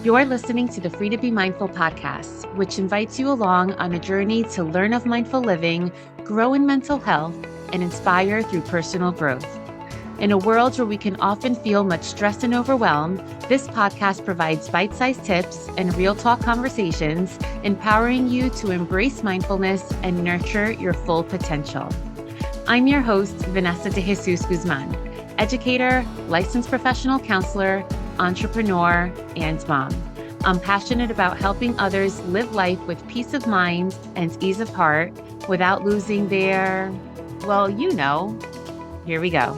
You're listening to the Free to Be Mindful podcast, which invites you along on a journey to learn of mindful living, grow in mental health, and inspire through personal growth. In a world where we can often feel much stress and overwhelm, this podcast provides bite-sized tips and real talk conversations, empowering you to embrace mindfulness and nurture your full potential. I'm your host, Vanessa De Jesus Guzman, educator, licensed professional counselor, entrepreneur, and mom. I'm passionate about helping others live life with peace of mind and ease of heart without losing their, here we go.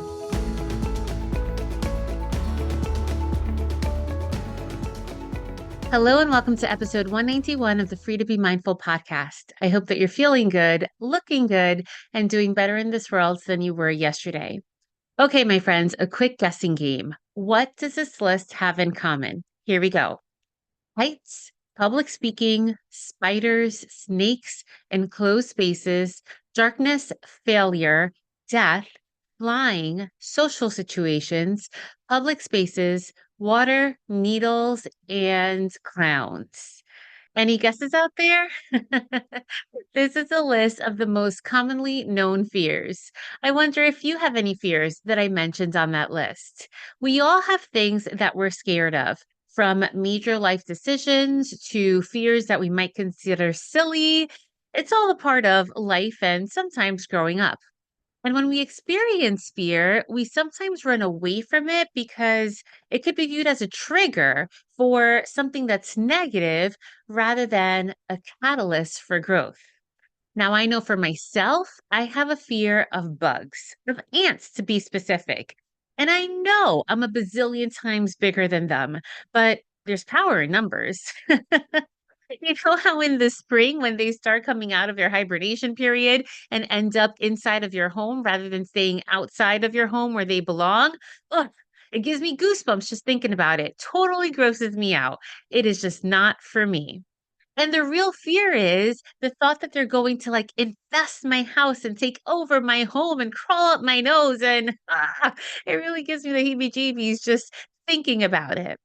Hello and welcome to episode 191 of the Free to Be Mindful podcast. I hope that you're feeling good, looking good, and doing better in this world than you were yesterday. Okay, my friends, a quick guessing game. What does this list have in common? Here we go. Heights, public speaking, spiders, snakes, enclosed spaces, darkness, failure, death, flying, social situations, public spaces, water, needles, and clowns. Any guesses out there? This is a list of the most commonly known fears. I wonder if you have any fears that I mentioned on that list. We all have things that we're scared of, from major life decisions to fears that we might consider silly. It's all a part of life and sometimes growing up. And when we experience fear, we sometimes run away from it because it could be viewed as a trigger for something that's negative rather than a catalyst for growth. Now, I know for myself, I have a fear of bugs, of ants to be specific. And I know I'm a bazillion times bigger than them, but there's power in numbers. You know how in the spring, when they start coming out of their hibernation period and end up inside of your home rather than staying outside of your home where they belong? Ugh, it gives me goosebumps just thinking about it. Totally grosses me out. It is just not for me. And the real fear is the thought that they're going to like infest my house and take over my home and crawl up my nose. And it really gives me the heebie-jeebies just thinking about it.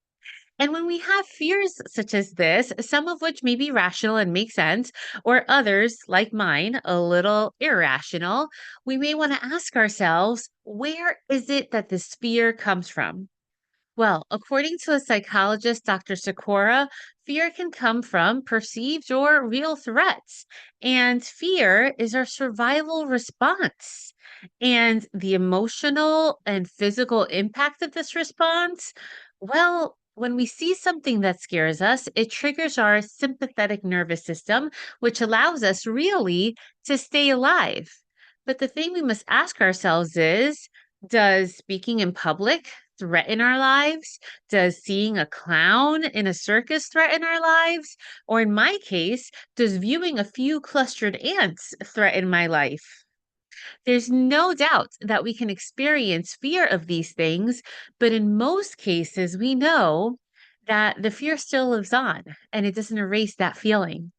And when we have fears such as this, some of which may be rational and make sense, or others, like mine, a little irrational, we may want to ask ourselves, where is it that this fear comes from? Well, according to a psychologist, Dr. Sikora, fear can come from perceived or real threats. And fear is our survival response. And the emotional and physical impact of this response, well, when we see something that scares us, it triggers our sympathetic nervous system, which allows us really to stay alive. But the thing we must ask ourselves is, does speaking in public threaten our lives? Does seeing a clown in a circus threaten our lives? Or in my case, does viewing a few clustered ants threaten my life? There's no doubt that we can experience fear of these things, but in most cases, we know that the fear still lives on and it doesn't erase that feeling.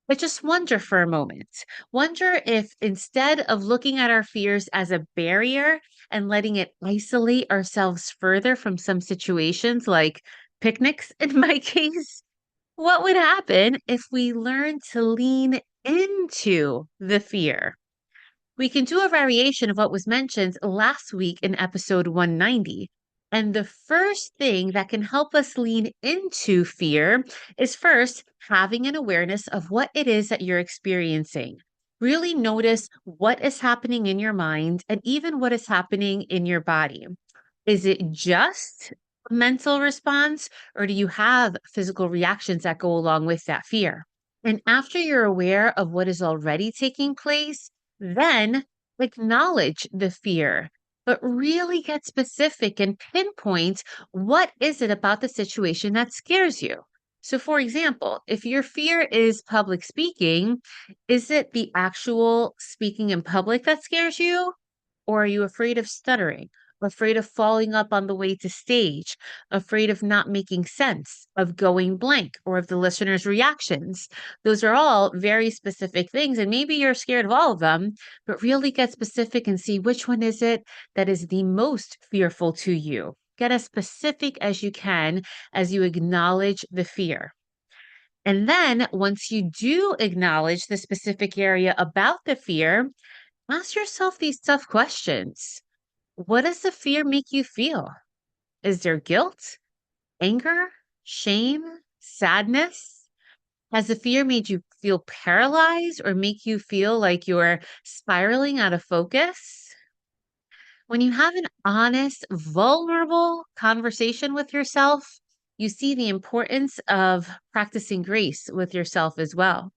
But just wonder for a moment. Wonder if instead of looking at our fears as a barrier and letting it isolate ourselves further from some situations like picnics in my case, what would happen if we learned to lean into the fear? We can do a variation of what was mentioned last week in episode 190. And the first thing that can help us lean into fear is first having an awareness of what it is that you're experiencing. Really notice what is happening in your mind and even what is happening in your body. Is it just a mental response, or do you have physical reactions that go along with that fear? And after you're aware of what is already taking place, then acknowledge the fear, but really get specific and pinpoint what is it about the situation that scares you. So, for example, if your fear is public speaking, is it the actual speaking in public that scares you? Or are you afraid of stuttering? Afraid of falling up on the way to stage? Afraid of not making sense, of going blank, or of the listener's reactions? Those are all very specific things. And maybe you're scared of all of them, but really get specific and see which one is it that is the most fearful to you. Get as specific as you can as you acknowledge the fear. And then once you do acknowledge the specific area about the fear, ask yourself these tough questions. What does the fear make you feel? Is there guilt, anger, shame, sadness? Has the fear made you feel paralyzed or make you feel like you're spiraling out of focus? When you have an honest, vulnerable conversation with yourself, you see the importance of practicing grace with yourself as well.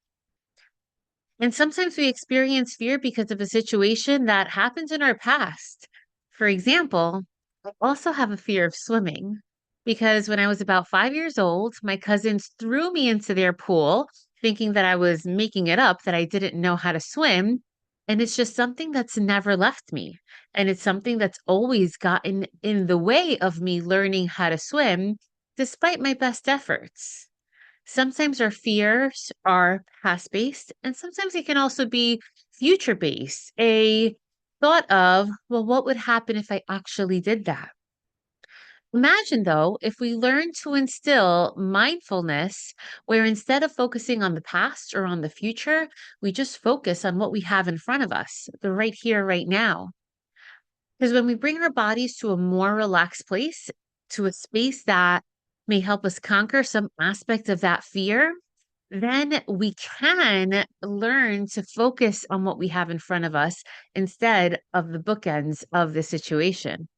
And sometimes we experience fear because of a situation that happens in our past. For example, I also have a fear of swimming because when I was about 5 years old, my cousins threw me into their pool thinking that I was making it up, that I didn't know how to swim. And it's just something that's never left me. And it's something that's always gotten in the way of me learning how to swim, despite my best efforts. Sometimes our fears are past based, and sometimes it can also be future based. A thought of, well, what would happen if I actually did that? Imagine, though, if we learn to instill mindfulness where instead of focusing on the past or on the future, we just focus on what we have in front of us, the right here, right now. Because when we bring our bodies to a more relaxed place, to a space that may help us conquer some aspect of that fear, then we can learn to focus on what we have in front of us instead of the bookends of the situation.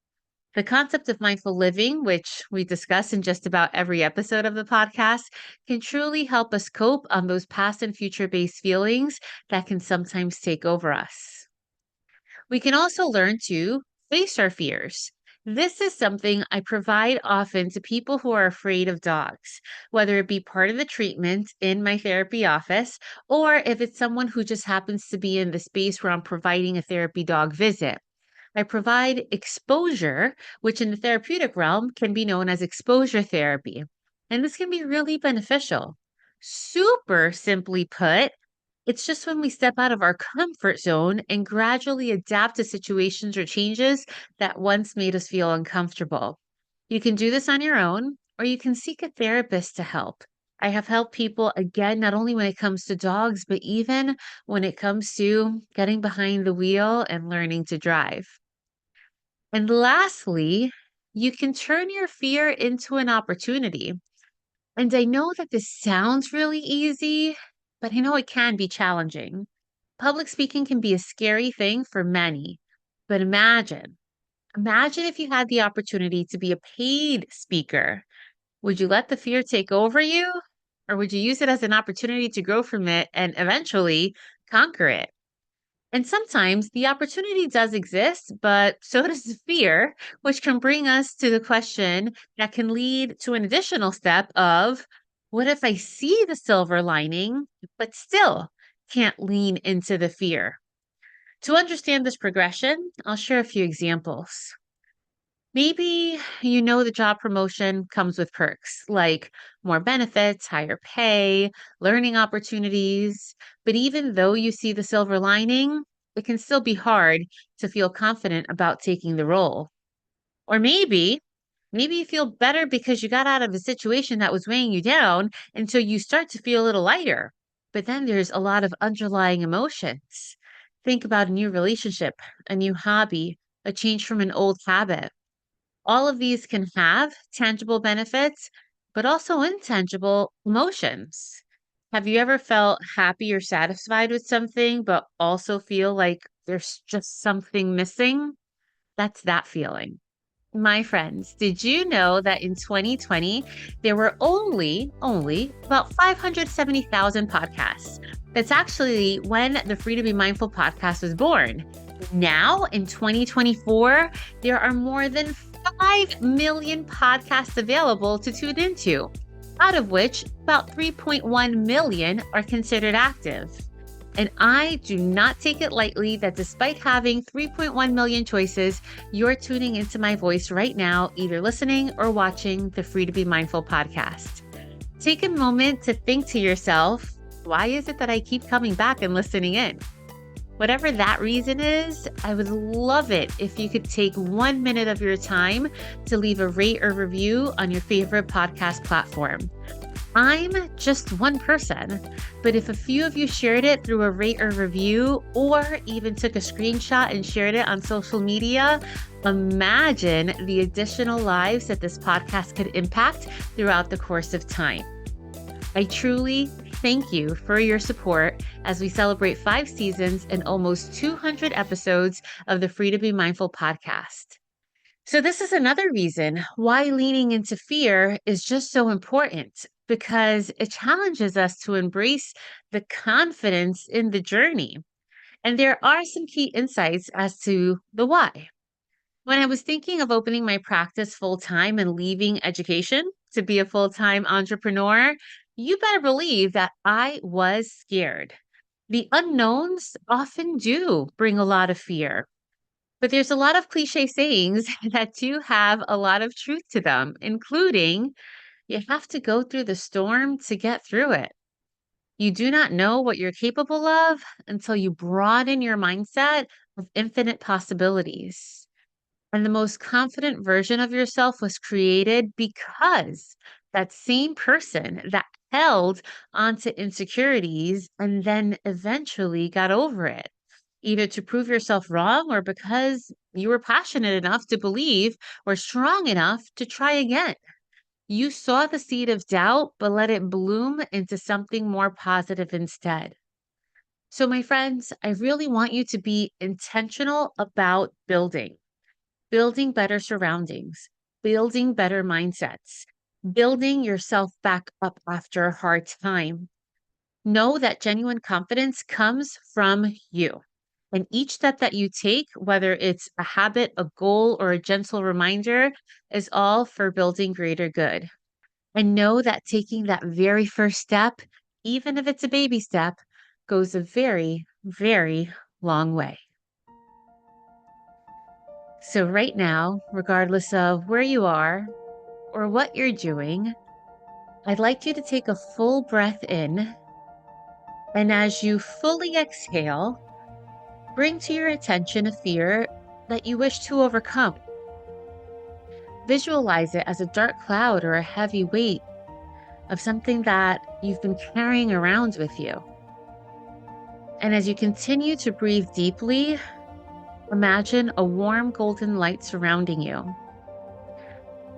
The concept of mindful living, which we discuss in just about every episode of the podcast, can truly help us cope on those past and future based feelings that can sometimes take over us. We can also learn to face our fears. This is something I provide often to people who are afraid of dogs, whether it be part of the treatment in my therapy office, or if it's someone who just happens to be in the space where I'm providing a therapy dog visit. I provide exposure, which in the therapeutic realm can be known as exposure therapy. And this can be really beneficial. Super simply put, it's just when we step out of our comfort zone and gradually adapt to situations or changes that once made us feel uncomfortable. You can do this on your own, or you can seek a therapist to help. I have helped people again, not only when it comes to dogs, but even when it comes to getting behind the wheel and learning to drive. And lastly, you can turn your fear into an opportunity. And I know that this sounds really easy, but I know it can be challenging. Public speaking can be a scary thing for many, but imagine if you had the opportunity to be a paid speaker. Would you let the fear take over you, or would you use it as an opportunity to grow from it and eventually conquer it? And sometimes the opportunity does exist, but so does the fear, which can bring us to the question that can lead to an additional step of what if I see the silver lining, but still can't lean into the fear? To understand this progression, I'll share a few examples. Maybe you know the job promotion comes with perks like more benefits, higher pay, learning opportunities. But even though you see the silver lining, it can still be hard to feel confident about taking the role. Or maybe you feel better because you got out of a situation that was weighing you down, and so you start to feel a little lighter. But then there's a lot of underlying emotions. Think about a new relationship, a new hobby, a change from an old habit. All of these can have tangible benefits, but also intangible emotions. Have you ever felt happy or satisfied with something, but also feel like there's just something missing? That's that feeling. My friends, did you know that in 2020, there were only about 570,000 podcasts? That's actually when the Free to Be Mindful podcast was born. Now, in 2024, there are more than 5 million podcasts available to tune into, out of which about 3.1 million are considered active. And I do not take it lightly that despite having 3.1 million choices, you're tuning into my voice right now, either listening or watching the Free to Be Mindful podcast. Take a moment to think to yourself, why is it that I keep coming back and listening in? Whatever that reason is, I would love it if you could take 1 minute of your time to leave a rate or review on your favorite podcast platform. I'm just one person, but if a few of you shared it through a rate or review, or even took a screenshot and shared it on social media, imagine the additional lives that this podcast could impact throughout the course of time. I truly thank you for your support as we celebrate 5 seasons and almost 200 episodes of the Free to Be Mindful podcast. So this is another reason why leaning into fear is just so important, because it challenges us to embrace the confidence in the journey. And there are some key insights as to the why. When I was thinking of opening my practice full-time and leaving education to be a full-time entrepreneur, you better believe that I was scared. The unknowns often do bring a lot of fear. But there's a lot of cliche sayings that do have a lot of truth to them, including you have to go through the storm to get through it. You do not know what you're capable of until you broaden your mindset of infinite possibilities. And the most confident version of yourself was created because that same person that held onto insecurities and then eventually got over it, either to prove yourself wrong or because you were passionate enough to believe or strong enough to try again. You saw the seed of doubt, but let it bloom into something more positive instead. So, my friends, I really want you to be intentional about building better surroundings, building better mindsets, building yourself back up after a hard time. Know that genuine confidence comes from you. And each step that you take, whether it's a habit, a goal, or a gentle reminder, is all for building greater good. And know that taking that very first step, even if it's a baby step, goes a very, very long way. So right now, regardless of where you are or what you're doing, I'd like you to take a full breath in. And as you fully exhale, bring to your attention a fear that you wish to overcome. Visualize it as a dark cloud or a heavy weight of something that you've been carrying around with you. And as you continue to breathe deeply, imagine a warm golden light surrounding you.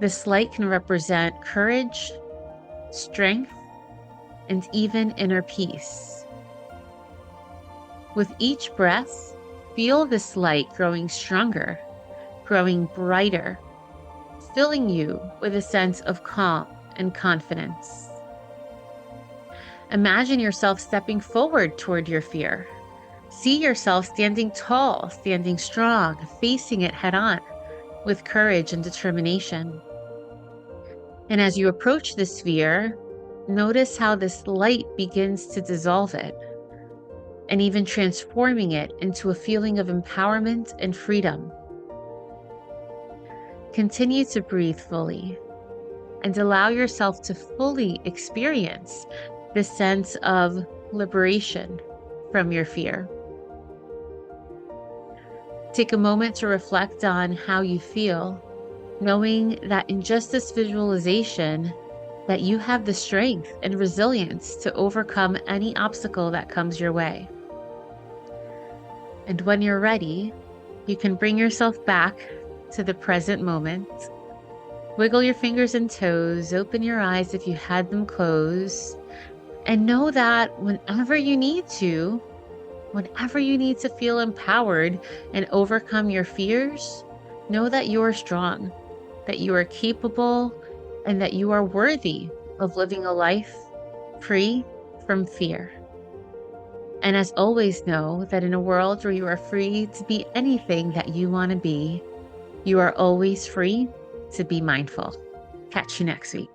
This light can represent courage, strength, and even inner peace. With each breath, feel this light growing stronger, growing brighter, filling you with a sense of calm and confidence. Imagine yourself stepping forward toward your fear. See yourself standing tall, standing strong, facing it head on with courage and determination. And as you approach this fear, notice how this light begins to dissolve it, and even transforming it into a feeling of empowerment and freedom. Continue to breathe fully and allow yourself to fully experience this sense of liberation from your fear. Take a moment to reflect on how you feel, knowing that in just this visualization, that you have the strength and resilience to overcome any obstacle that comes your way. And when you're ready, you can bring yourself back to the present moment. Wiggle your fingers and toes, open your eyes if you had them closed, and know that whenever you need to feel empowered and overcome your fears, know that you are strong, that you are capable, and that you are worthy of living a life free from fear. And as always, know that in a world where you are free to be anything that you want to be, you are always free to be mindful. Catch you next week.